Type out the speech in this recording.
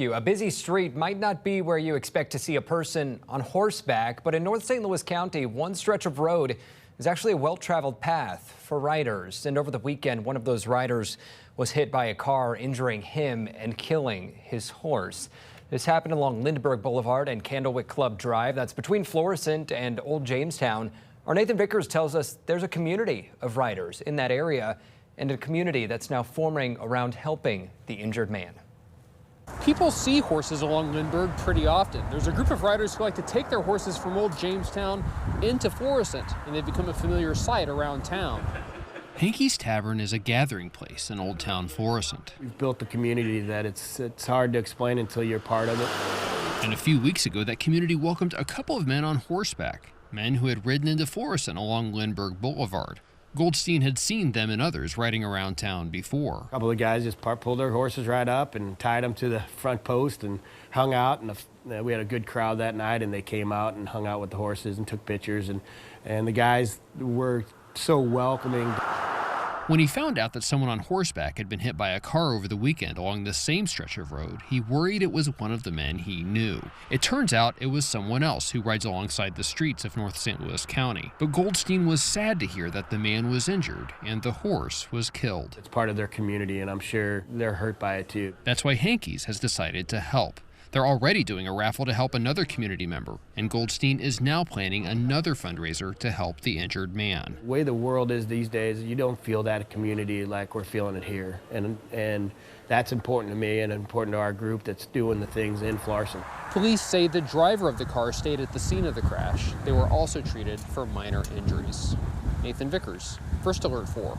A busy street might not be where you expect to see a person on horseback, but in North St. Louis County, one stretch of road is actually a well-traveled path for riders. And over the weekend, one of those riders was hit by a car, injuring him and killing his horse. This happened along Lindbergh Boulevard and Candlewick Club Drive. That's between Florissant and Old Jamestown. Our Nathan Vickers tells us there's a community of riders in that area and a community that's now forming around helping the injured man. People see horses along Lindbergh pretty often. There's a group of riders who like to take their horses from Old Jamestown into Florissant, and they've become a familiar sight around town. Henke's Tavern is a gathering place in Old Town Florissant. We've built a community that it's hard to explain until you're part of it. And a few weeks ago, that community welcomed a couple of men on horseback, men who had ridden into Florissant along Lindbergh Boulevard. Goldstein had seen them and others riding around town before. A couple of guys just pulled their horses right up and tied them to the front post and hung out. And we had a good crowd that night, and they came out and hung out with the horses and took pictures. And the guys were so welcoming. When he found out that someone on horseback had been hit by a car over the weekend along the same stretch of road, he worried it was one of the men he knew. It turns out it was someone else who rides alongside the streets of North St. Louis County. But Goldstein was sad to hear that the man was injured and the horse was killed. It's part of their community, and I'm sure they're hurt by it too. That's why Henke's has decided to help. They're already doing a raffle to help another community member, and Goldstein is now planning another fundraiser to help the injured man. The way the world is these days, you don't feel that community like we're feeling it here. And that's important to me and important to our group that's doing the things in Florissant. Police say the driver of the car stayed at the scene of the crash. They were also treated for minor injuries. Nathan Vickers, First Alert 4.